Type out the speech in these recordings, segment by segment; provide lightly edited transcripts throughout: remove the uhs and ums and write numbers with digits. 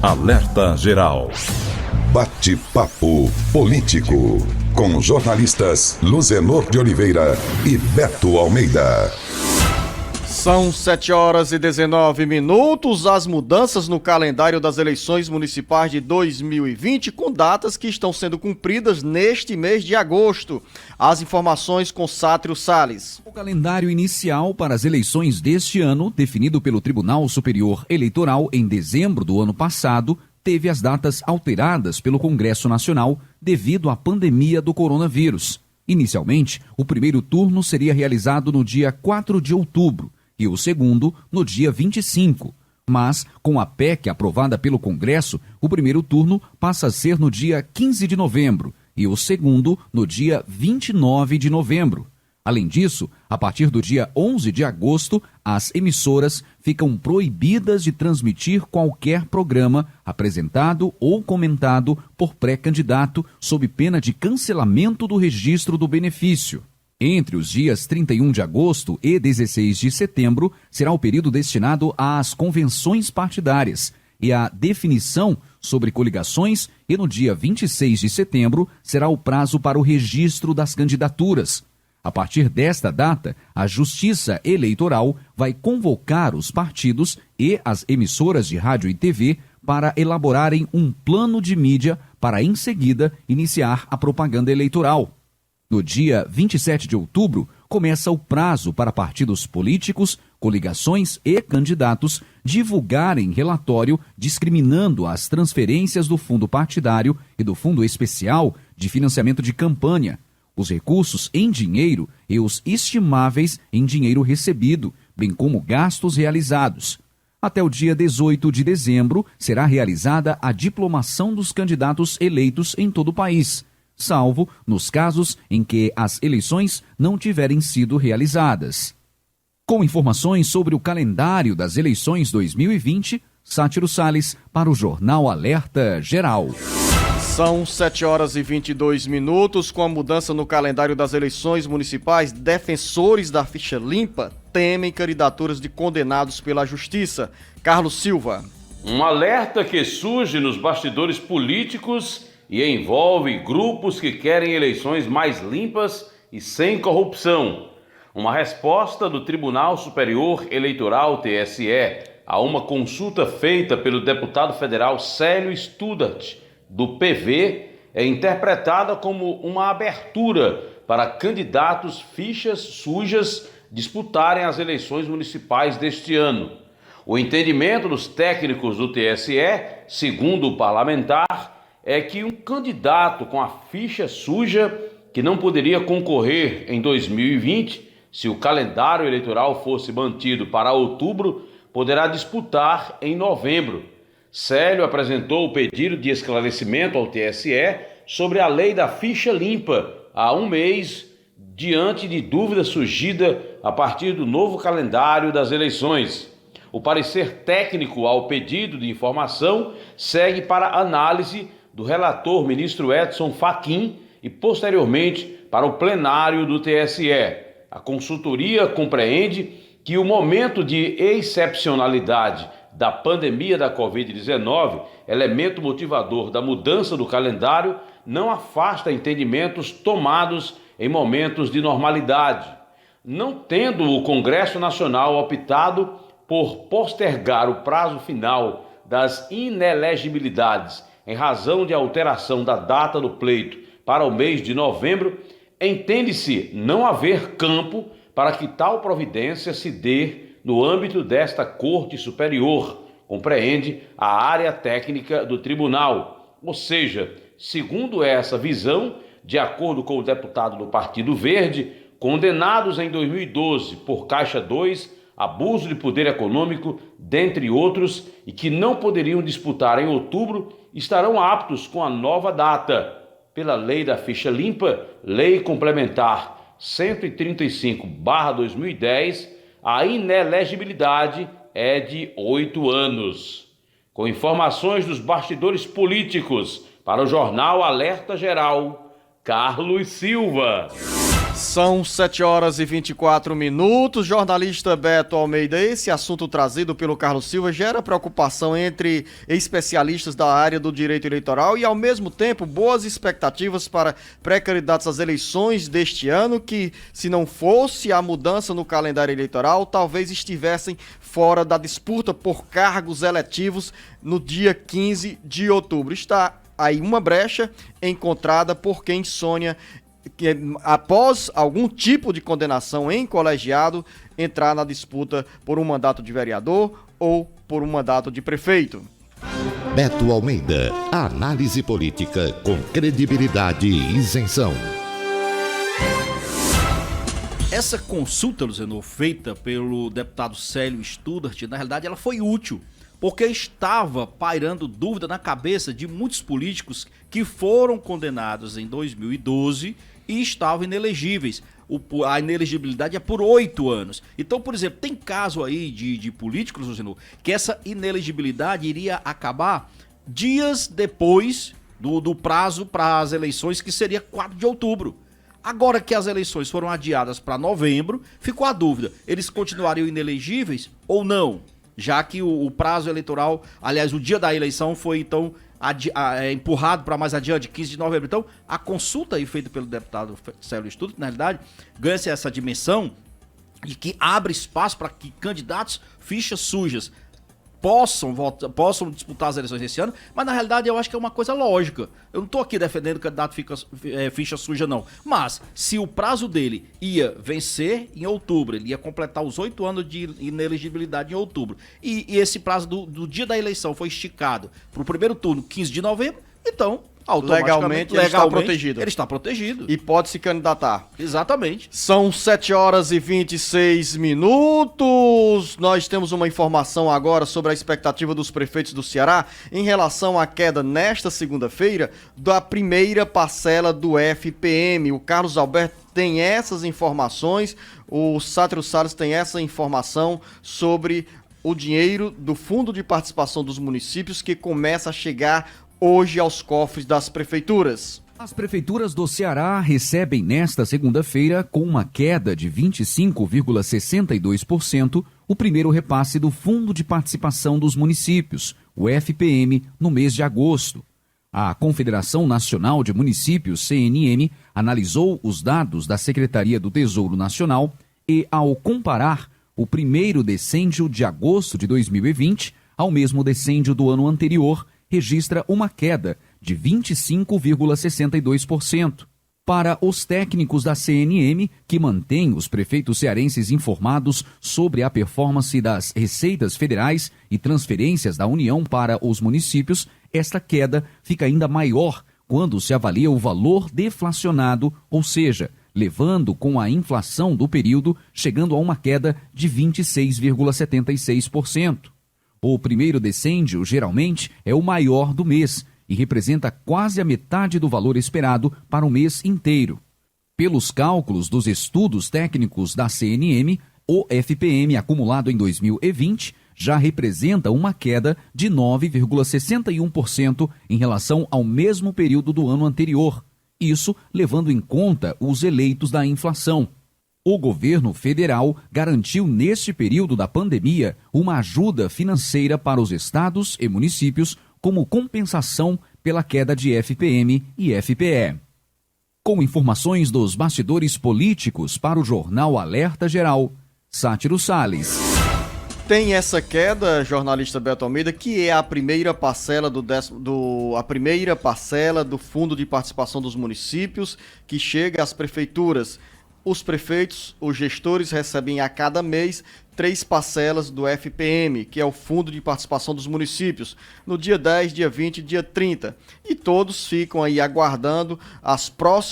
Alerta Geral. Bate-papo político. Com os jornalistas Luzenor de Oliveira e Beto Almeida. São 7h19. As mudanças no calendário das eleições municipais de 2020, com datas que estão sendo cumpridas neste mês de agosto. As informações com Sátrio Salles. O calendário inicial para as eleições deste ano, definido pelo Tribunal Superior Eleitoral em dezembro do ano passado, teve as datas alteradas pelo Congresso Nacional devido à pandemia do coronavírus. Inicialmente, o primeiro turno seria realizado no dia 4 de outubro e o segundo no dia 25. Mas, com a PEC aprovada pelo Congresso, o primeiro turno passa a ser no dia 15 de novembro e o segundo no dia 29 de novembro. Além disso, a partir do dia 11 de agosto, as emissoras ficam proibidas de transmitir qualquer programa apresentado ou comentado por pré-candidato sob pena de cancelamento do registro do benefício. Entre os dias 31 de agosto e 16 de setembro, será o período destinado às convenções partidárias e à definição sobre coligações, e no dia 26 de setembro será o prazo para o registro das candidaturas. A partir desta data, a Justiça Eleitoral vai convocar os partidos e as emissoras de rádio e TV para elaborarem um plano de mídia para, em seguida, iniciar a propaganda eleitoral. No dia 27 de outubro, começa o prazo para partidos políticos, coligações e candidatos divulgarem relatório discriminando as transferências do fundo partidário e do fundo especial de financiamento de campanha, os recursos em dinheiro e os estimáveis em dinheiro recebido, bem como gastos realizados. Até o dia 18 de dezembro será realizada a diplomação dos candidatos eleitos em todo o país, salvo nos casos em que as eleições não tiverem sido realizadas. Com informações sobre o calendário das eleições 2020, Sátiro Salles para o Jornal Alerta Geral. São 7h22. Com a mudança no calendário das eleições municipais, defensores da ficha limpa temem candidaturas de condenados pela Justiça. Carlos Silva. Um alerta que surge nos bastidores políticos e envolve grupos que querem eleições mais limpas e sem corrupção. Uma resposta do Tribunal Superior Eleitoral, TSE, a uma consulta feita pelo deputado federal Célio Studart, do PV, é interpretada como uma abertura para candidatos fichas sujas disputarem as eleições municipais deste ano. O entendimento dos técnicos do TSE, segundo o parlamentar, é que um candidato com a ficha suja, que não poderia concorrer em 2020, se o calendário eleitoral fosse mantido para outubro, poderá disputar em novembro. Célio apresentou o pedido de esclarecimento ao TSE sobre a lei da ficha limpa há um mês, diante de dúvida surgida a partir do novo calendário das eleições. O parecer técnico ao pedido de informação segue para análise do relator ministro Edson Fachin e posteriormente para o plenário do TSE. A consultoria compreende que o momento de excepcionalidade da pandemia da Covid-19, elemento motivador da mudança do calendário, não afasta entendimentos tomados em momentos de normalidade. Não tendo o Congresso Nacional optado por postergar o prazo final das inelegibilidades em razão de alteração da data do pleito para o mês de novembro, entende-se não haver campo para que tal providência se dê no âmbito desta Corte Superior, compreende a área técnica do tribunal. Ou seja, segundo essa visão, de acordo com o deputado do Partido Verde, condenados em 2012 por Caixa 2, abuso de poder econômico, dentre outros, e que não poderiam disputar em outubro, estarão aptos com a nova data. Pela Lei da Ficha Limpa, Lei Complementar 135/2010, a inelegibilidade é de 8 anos. Com informações dos bastidores políticos, para o Jornal Alerta Geral, Carlos Silva. São 7h24. Jornalista Beto Almeida, esse assunto trazido pelo Carlos Silva gera preocupação entre especialistas da área do direito eleitoral e, ao mesmo tempo, boas expectativas para pré-candidatos às eleições deste ano que, se não fosse a mudança no calendário eleitoral, talvez estivessem fora da disputa por cargos eletivos no dia 15 de outubro. Está aí uma brecha encontrada por quem sonha que, após algum tipo de condenação em colegiado, entrar na disputa por um mandato de vereador ou por um mandato de prefeito. Beto Almeida, análise política com credibilidade e isenção. Essa consulta, Luzenor, feita pelo deputado Célio Studart, na realidade ela foi útil, porque estava pairando dúvida na cabeça de muitos políticos que foram condenados em 2012 e estavam inelegíveis. A inelegibilidade é por 8 anos. Então, por exemplo, tem caso aí de políticos, Luzenor, que essa inelegibilidade iria acabar dias depois do prazo para as eleições, que seria 4 de outubro. Agora que as eleições foram adiadas para novembro, ficou a dúvida, eles continuariam inelegíveis ou não? Já que o prazo eleitoral, aliás, o dia da eleição foi então empurrado para mais adiante, 15 de novembro. Então, a consulta aí feita pelo deputado Célio Studart, na realidade, ganha-se essa dimensão e que abre espaço para que candidatos fichas sujas possam disputar as eleições desse ano, mas na realidade eu acho que é uma coisa lógica. Eu não estou aqui defendendo que o candidato ficha suja, não. Mas, se o prazo dele ia vencer em outubro, ele ia completar os 8 anos de inelegibilidade em outubro, e esse prazo do dia da eleição foi esticado para o primeiro turno, 15 de novembro, então, automaticamente, legalmente ele está protegido. Ele está protegido. E pode se candidatar. Exatamente. São 7h26. Nós temos uma informação agora sobre a expectativa dos prefeitos do Ceará em relação à queda nesta segunda-feira da primeira parcela do FPM. O Carlos Alberto tem essas informações, o Sátiro Salles tem essa informação sobre o dinheiro do Fundo de Participação dos Municípios que começa a chegar hoje aos cofres das prefeituras. As prefeituras do Ceará recebem nesta segunda-feira, com uma queda de 25,62%, o primeiro repasse do Fundo de Participação dos Municípios, o FPM, no mês de agosto. A Confederação Nacional de Municípios, CNM, analisou os dados da Secretaria do Tesouro Nacional e, ao comparar o primeiro decêndio de agosto de 2020 ao mesmo decêndio do ano anterior, registra uma queda de 25,62%. Para os técnicos da CNM, que mantém os prefeitos cearenses informados sobre a performance das receitas federais e transferências da União para os municípios, esta queda fica ainda maior quando se avalia o valor deflacionado, ou seja, levando com a inflação do período, chegando a uma queda de 26,76%. O primeiro decêndio, geralmente, é o maior do mês e representa quase a metade do valor esperado para o mês inteiro. Pelos cálculos dos estudos técnicos da CNM, o FPM acumulado em 2020 já representa uma queda de 9,61% em relação ao mesmo período do ano anterior, isso levando em conta os eleitos da inflação. O governo federal garantiu neste período da pandemia uma ajuda financeira para os estados e municípios como compensação pela queda de FPM e FPE. Com informações dos bastidores políticos para o Jornal Alerta Geral, Sátiro Salles. Tem essa queda, jornalista Beto Almeida, que é a primeira parcela do Fundo de Participação dos Municípios, que chega às prefeituras. Os prefeitos, os gestores recebem a cada mês 3 parcelas do FPM, que é o Fundo de Participação dos Municípios, no dia 10, dia 20 e dia 30. E todos ficam aí aguardando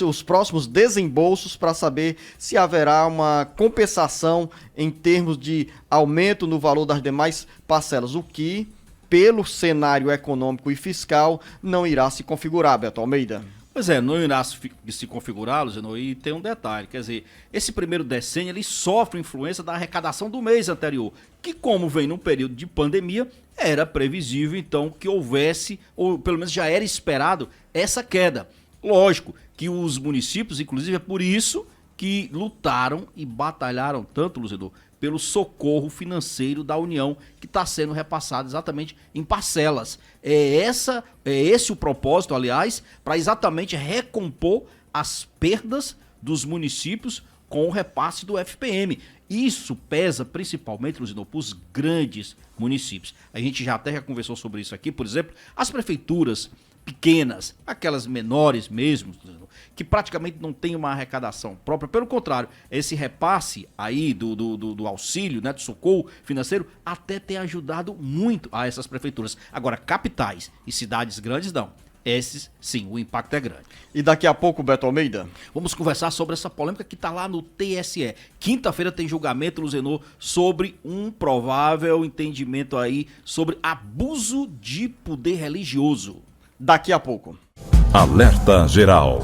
os próximos desembolsos para saber se haverá uma compensação em termos de aumento no valor das demais parcelas, o que, pelo cenário econômico e fiscal, não irá se configurar, Beto Almeida. Pois é, não irá se configurar, Luciano, e tem um detalhe, quer dizer, esse primeiro decênio ele sofre influência da arrecadação do mês anterior, que como vem num período de pandemia, era previsível então que houvesse, ou pelo menos já era esperado, essa queda. Lógico que os municípios, inclusive é por isso que lutaram e batalharam tanto, Luzenor, pelo socorro financeiro da União, que está sendo repassado exatamente em parcelas. É esse o propósito, aliás, para exatamente recompor as perdas dos municípios com o repasse do FPM. Isso pesa principalmente, Luzinor, para os grandes municípios. A gente já até conversou sobre isso aqui, por exemplo, as prefeituras pequenas, aquelas menores mesmo, que praticamente não tem uma arrecadação própria. Pelo contrário, esse repasse aí do auxílio, né, do socorro financeiro, até tem ajudado muito a essas prefeituras. Agora, capitais e cidades grandes não. Esses, sim, o impacto é grande. E daqui a pouco, Beto Almeida? Vamos conversar sobre essa polêmica que está lá no TSE. Quinta-feira tem julgamento, Luzenor, sobre um provável entendimento aí sobre abuso de poder religioso. Daqui a pouco. Alerta Geral.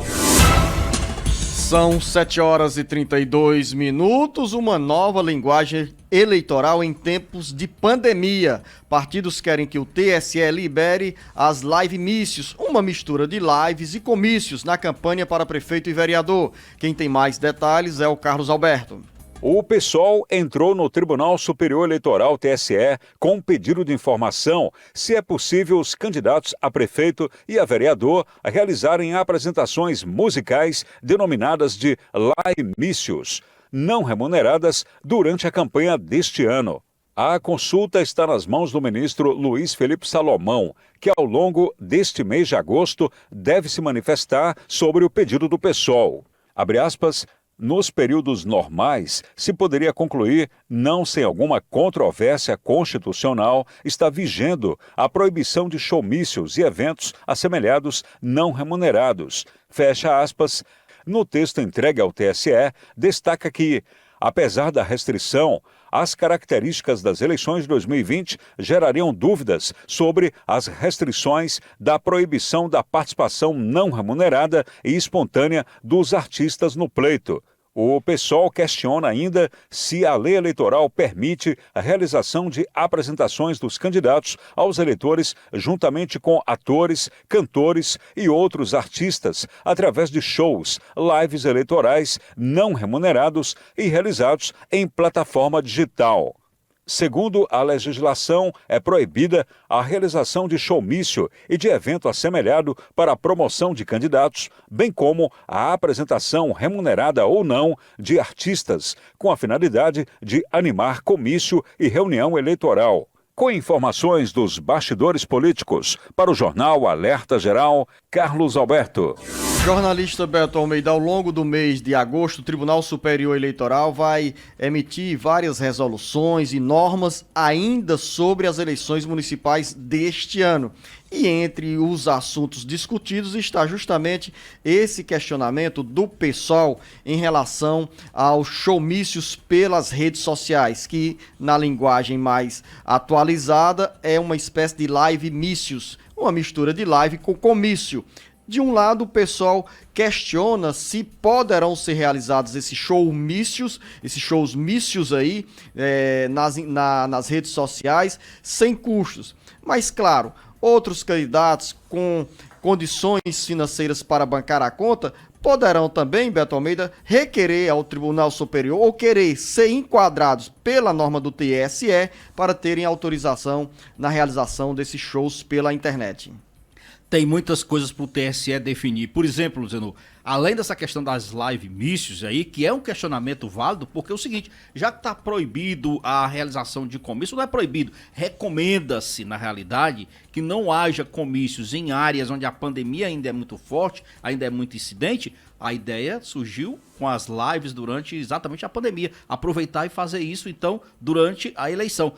São 7h32, uma nova linguagem eleitoral em tempos de pandemia. Partidos querem que o TSE libere as live mícios, uma mistura de lives e comícios na campanha para prefeito e vereador. Quem tem mais detalhes é o Carlos Alberto. O PSOL entrou no Tribunal Superior Eleitoral, TSE, com um pedido de informação se é possível os candidatos a prefeito e a vereador realizarem apresentações musicais denominadas de live-mícios, não remuneradas durante a campanha deste ano. A consulta está nas mãos do ministro Luiz Felipe Salomão, que ao longo deste mês de agosto deve se manifestar sobre o pedido do PSOL. Abre aspas. Nos períodos normais, se poderia concluir, não sem alguma controvérsia constitucional, está vigendo a proibição de showmícios e eventos assemelhados não remunerados. Fecha aspas. No texto entregue ao TSE, destaca que, apesar da restrição, as características das eleições de 2020 gerariam dúvidas sobre as restrições da proibição da participação não remunerada e espontânea dos artistas no pleito. O PSOL questiona ainda se a lei eleitoral permite a realização de apresentações dos candidatos aos eleitores juntamente com atores, cantores e outros artistas através de shows, lives eleitorais não remunerados e realizados em plataforma digital. Segundo a legislação, é proibida a realização de showmício e de evento assemelhado para a promoção de candidatos, bem como a apresentação remunerada ou não de artistas, com a finalidade de animar comício e reunião eleitoral. Com informações dos bastidores políticos, para o jornal Alerta Geral, Carlos Alberto. Jornalista Beto Almeida, ao longo do mês de agosto, o Tribunal Superior Eleitoral vai emitir várias resoluções e normas ainda sobre as eleições municipais deste ano. E entre os assuntos discutidos está justamente esse questionamento do PSOL em relação aos showmícios pelas redes sociais, que na linguagem mais atualizada é uma espécie de live-mícios, uma mistura de live com comício. De um lado, o pessoal questiona se poderão ser realizados esses showmícios, esses shows mícios aí nas redes sociais, sem custos. Mas, claro, outros candidatos com condições financeiras para bancar a conta poderão também, Beto Almeida, requerer ao Tribunal Superior ou querer ser enquadrados pela norma do TSE para terem autorização na realização desses shows pela internet. Tem muitas coisas para o TSE definir. Por exemplo, Luciano, além dessa questão das live mícios aí, que é um questionamento válido, porque é o seguinte, já que está proibido a realização de comício, não é proibido, recomenda-se, na realidade, que não haja comícios em áreas onde a pandemia ainda é muito forte, ainda é muito incidente. A ideia surgiu com as lives durante exatamente a pandemia, aproveitar e fazer isso, então, durante a eleição,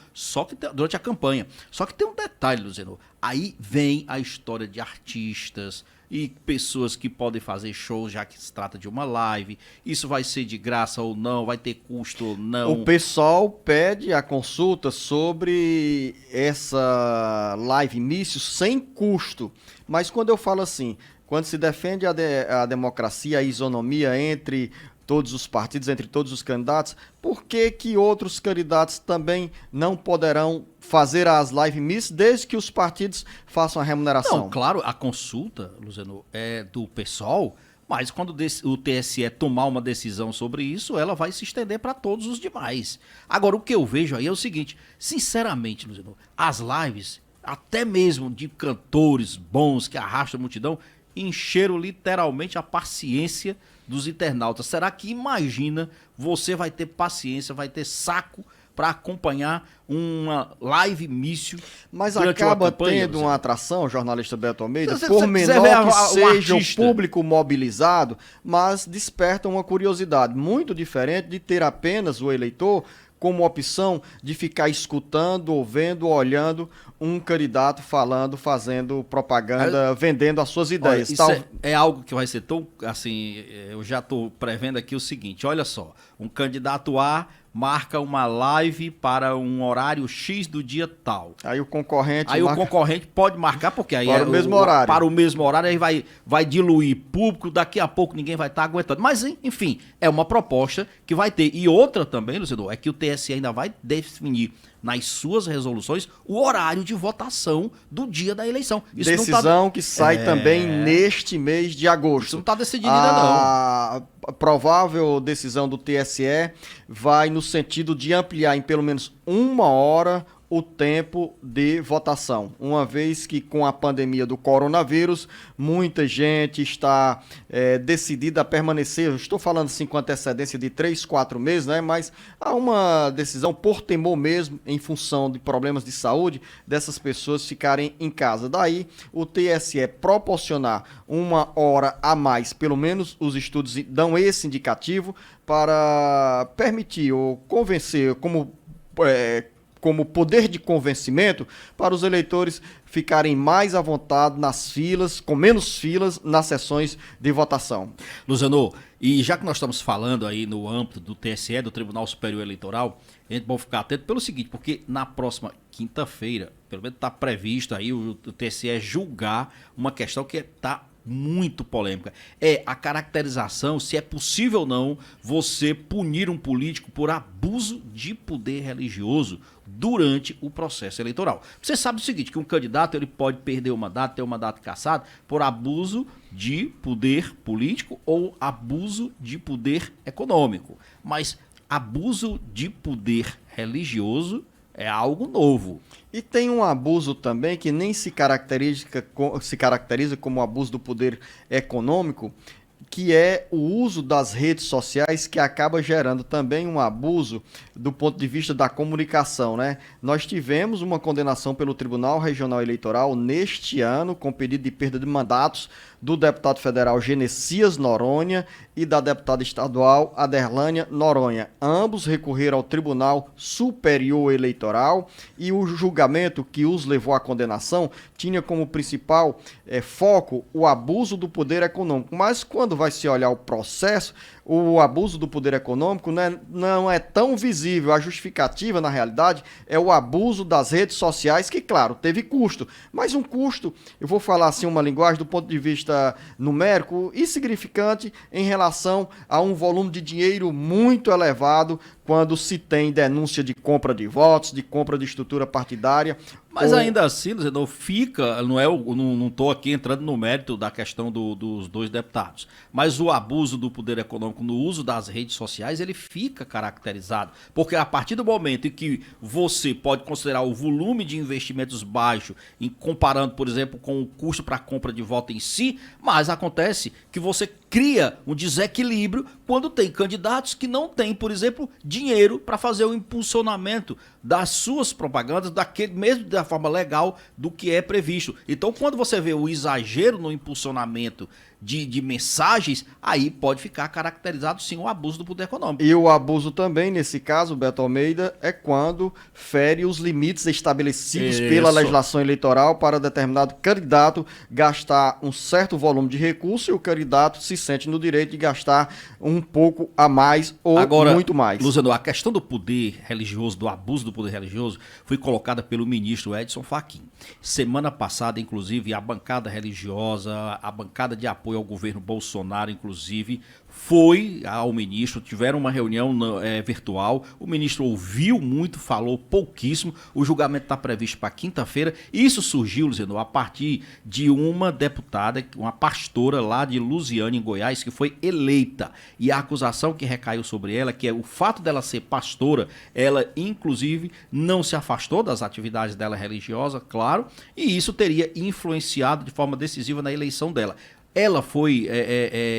durante a campanha. Só que tem um detalhe, Luciano, aí vem a história de artistas e pessoas que podem fazer shows, já que se trata de uma live. Isso vai ser de graça ou não, vai ter custo ou não. O pessoal pede a consulta sobre essa live mício sem custo, mas quando eu falo assim, quando se defende a democracia, a isonomia entre todos os partidos, entre todos os candidatos, por que outros candidatos também não poderão fazer as live miss desde que os partidos façam a remuneração? Não, claro, a consulta, Luciano, é do PSOL, mas quando o TSE tomar uma decisão sobre isso, ela vai se estender para todos os demais. Agora, o que eu vejo aí é o seguinte, sinceramente, Luciano, as lives, até mesmo de cantores bons que arrastam a multidão, encheram literalmente a paciência dos internautas. Será que, imagina, você vai ter paciência, vai ter saco para acompanhar uma live mício? Mas acaba tendo uma atração, jornalista Beto Almeida, Se por você quiser menor ver que seja o artista. público mobilizado, mas desperta uma curiosidade muito diferente de ter apenas o eleitor como opção de ficar escutando, ouvindo, olhando um candidato falando, fazendo propaganda, vendendo as suas ideias. Olha, isso é algo que vai ser tão, assim, eu já estou prevendo aqui o seguinte, olha só, um candidato A marca uma live para um horário X do dia tal. Aí o concorrente o concorrente pode marcar, porque aí para o mesmo horário. Para o mesmo horário, aí vai diluir público, daqui a pouco ninguém vai estar aguentando. Mas, enfim, é uma proposta que vai ter. E outra também, Luciano, é que o TSE ainda vai definir nas suas resoluções o horário de votação do dia da eleição. Isso decisão que sai também neste mês de agosto. Isso não está decidido ainda não. A provável decisão do TSE vai no sentido de ampliar em pelo menos 1 hora o tempo de votação, uma vez que com a pandemia do coronavírus, muita gente está decidida a permanecer, eu estou falando assim com antecedência de 3, 4 meses, né? Mas há uma decisão por temor mesmo, em função de problemas de saúde, dessas pessoas ficarem em casa. Daí o TSE proporcionar 1 hora a mais, pelo menos os estudos dão esse indicativo, para permitir ou convencer como poder de convencimento para os eleitores ficarem mais à vontade nas filas, com menos filas nas sessões de votação. Luciano, e já que nós estamos falando aí no âmbito do TSE, do Tribunal Superior Eleitoral, a gente pode ficar atento pelo seguinte, porque na próxima quinta-feira, pelo menos está previsto aí o TSE julgar uma questão que está muito polêmica. É a caracterização, se é possível ou não, você punir um político por abuso de poder religioso durante o processo eleitoral. Você sabe o seguinte, que um candidato ele pode perder o mandato, ter o mandato cassado por abuso de poder político ou abuso de poder econômico. Mas abuso de poder religioso é algo novo. E tem um abuso também que nem se caracteriza como abuso do poder econômico, que é o uso das redes sociais, que acaba gerando também um abuso do ponto de vista da comunicação, né? Nós tivemos uma condenação pelo Tribunal Regional Eleitoral neste ano, com pedido de perda de mandatos do deputado federal Genesias Noronha e da deputada estadual Aderlânia Noronha. Ambos recorreram ao Tribunal Superior Eleitoral e o julgamento que os levou à condenação tinha como principal foco o abuso do poder econômico. Mas quando vai se olhar o processo, o abuso do poder econômico não é tão visível. A justificativa, na realidade, é o abuso das redes sociais, que, claro, teve custo. Mas um custo, eu vou falar assim uma linguagem do ponto de vista numérico, insignificante em relação a um volume de dinheiro muito elevado quando se tem denúncia de compra de votos, de compra de estrutura partidária. Mas ainda assim, não fica, não estou aqui entrando no mérito da questão dos dois deputados, mas o abuso do poder econômico no uso das redes sociais, ele fica caracterizado, porque a partir do momento em que você pode considerar o volume de investimentos baixo, comparando, por exemplo, com o custo para a compra de voto em si, mas acontece que você cria um desequilíbrio quando tem candidatos que não têm, por exemplo, dinheiro para fazer o impulsionamento das suas propagandas, mesmo da forma legal do que é previsto. Então, quando você vê o exagero no impulsionamento de mensagens, aí pode ficar caracterizado sim o abuso do poder econômico. E o abuso também, nesse caso, Beto Almeida, é quando fere os limites estabelecidos pela legislação eleitoral para determinado candidato gastar um certo volume de recurso e o candidato se sente no direito de gastar um pouco a mais ou muito mais. Luciano, a questão do poder religioso, do abuso do poder religioso, foi colocada pelo ministro Edson Fachin. Semana passada, inclusive, a bancada religiosa, a bancada de apoio ao governo Bolsonaro, inclusive, foi ao ministro, tiveram uma reunião virtual, o ministro ouviu muito, falou pouquíssimo, o julgamento está previsto para quinta-feira. Isso surgiu, Luciano, a partir de uma deputada, uma pastora lá de Lusiânia, em Goiás, que foi eleita. E a acusação que recaiu sobre ela, que é o fato dela ser pastora, ela inclusive não se afastou das atividades dela religiosa, claro, e isso teria influenciado de forma decisiva na eleição dela. Ela foi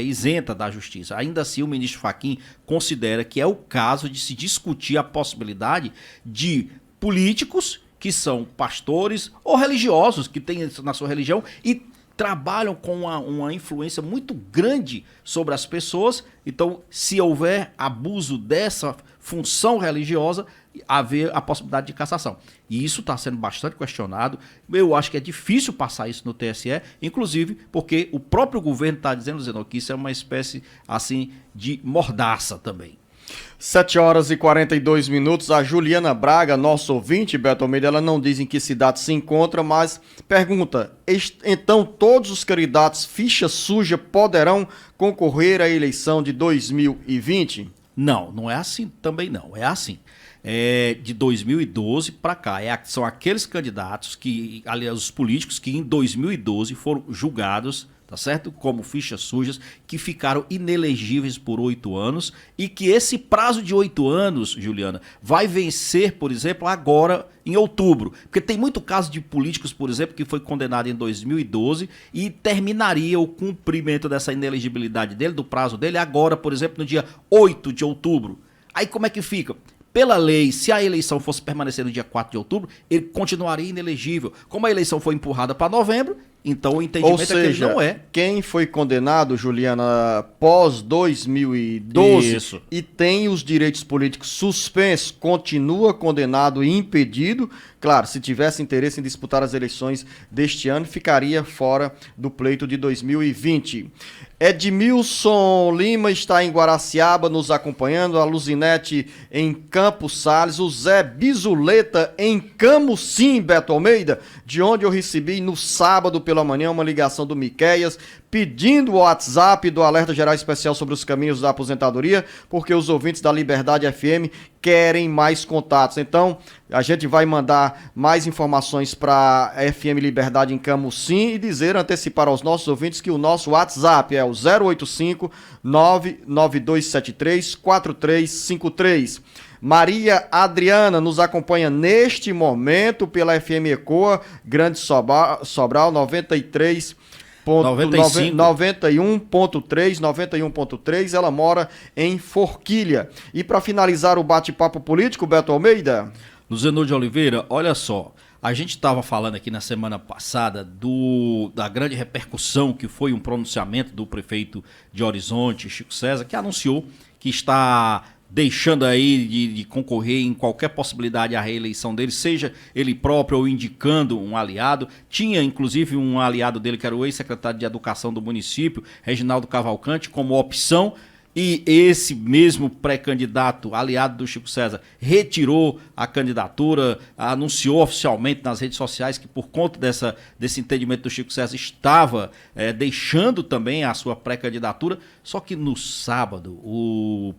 isenta da justiça. Ainda assim, o ministro Fachin considera que é o caso de se discutir a possibilidade de políticos que são pastores ou religiosos, que têm isso na sua religião e trabalham com uma influência muito grande sobre as pessoas. Então, se houver abuso dessa função religiosa, haver a possibilidade de cassação. E isso está sendo bastante questionado. Eu acho que é difícil passar isso no TSE, inclusive porque o próprio governo está dizendo que isso é uma espécie assim de mordaça também. 7 horas e 42 minutos. A Juliana Braga, nosso ouvinte, Beto Almeida, ela não diz em que cidade se encontra, mas pergunta: então todos os candidatos ficha suja poderão concorrer à eleição de 2020? Não, não é assim também não. É assim. De 2012 para cá. São aqueles candidatos que, aliás, os políticos que em 2012 foram julgados, tá certo? Como fichas sujas, que ficaram inelegíveis por 8 anos e que esse prazo de 8 anos, Juliana, vai vencer, por exemplo, agora em outubro. Porque tem muito caso de políticos, por exemplo, que foi condenado em 2012 e terminaria o cumprimento dessa inelegibilidade dele, do prazo dele, agora, por exemplo, no dia 8 de outubro. Aí como é que fica? Pela lei, se a eleição fosse permanecer no dia 4 de outubro, ele continuaria inelegível. Como a eleição foi empurrada para novembro, então o entendimento é que ele não é. Quem foi condenado, Juliana, pós 2012 Isso. E tem os direitos políticos suspensos, continua condenado e impedido. Claro, se tivesse interesse em disputar as eleições deste ano, ficaria fora do pleito de 2020. Edmilson Lima está em Guaraciaba nos acompanhando, a Luzinete em Campos Sales, o Zé Bizuleta em Camusim, Beto Almeida, de onde eu recebi no sábado pela manhã uma ligação do Miqueias pedindo o WhatsApp do Alerta Geral Especial sobre os caminhos da aposentadoria, porque os ouvintes da Liberdade FM querem mais contatos. Então, a gente vai mandar mais informações para a FM Liberdade em Camusim e antecipar aos nossos ouvintes que o nosso WhatsApp é o 085 99273 4353. Maria Adriana nos acompanha neste momento pela FM Ecoa, Grande Sobral 93. 91.3, ela mora em Forquilha. E para finalizar o bate-papo político, Beto Almeida. Luzenor de Oliveira, olha só, a gente estava falando aqui na semana passada da grande repercussão que foi um pronunciamento do prefeito de Horizonte, Chico César, que anunciou que está deixando aí de concorrer em qualquer possibilidade à reeleição dele, seja ele próprio ou indicando um aliado. Tinha, inclusive, um aliado dele, que era o ex-secretário de Educação do município, Reginaldo Cavalcante, como opção. E esse mesmo pré-candidato, aliado do Chico César, retirou a candidatura, anunciou oficialmente nas redes sociais que, por conta desse entendimento do Chico César, estava deixando também a sua pré-candidatura. Só que no sábado, o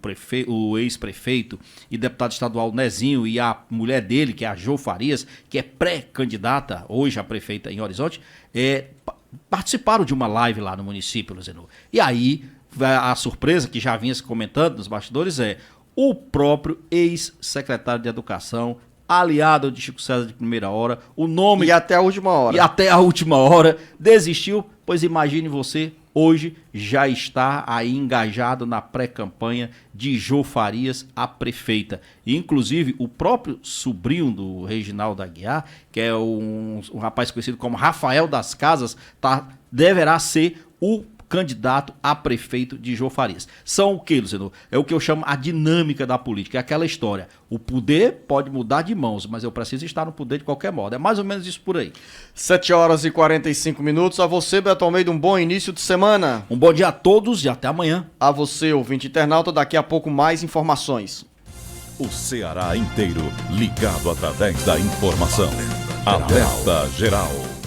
ex-prefeito e deputado estadual Nezinho e a mulher dele, que é a Jo Farias, que é pré-candidata hoje a prefeita em Horizonte, participaram de uma live lá no município, Luzenor. E aí, a surpresa que já vinha se comentando nos bastidores é o próprio ex-secretário de Educação, aliado de Chico César de primeira hora, o nome... E até a última hora. E até a última hora desistiu, pois imagine você, hoje já está aí engajado na pré-campanha de Jo Farias, a prefeita. E, inclusive, o próprio sobrinho do Reginaldo Aguiar, que é um rapaz conhecido como Rafael das Casas, deverá ser o candidato a prefeito de Jo Farias. São o que, Luciano? É o que eu chamo a dinâmica da política, é aquela história. O poder pode mudar de mãos, mas eu preciso estar no poder de qualquer modo. É mais ou menos isso por aí. 7 horas e 45 minutos. A você, Beto Almeida, um bom início de semana. Um bom dia a todos e até amanhã. A você, ouvinte internauta, daqui a pouco mais informações. O Ceará inteiro ligado através da informação. Alerta Geral.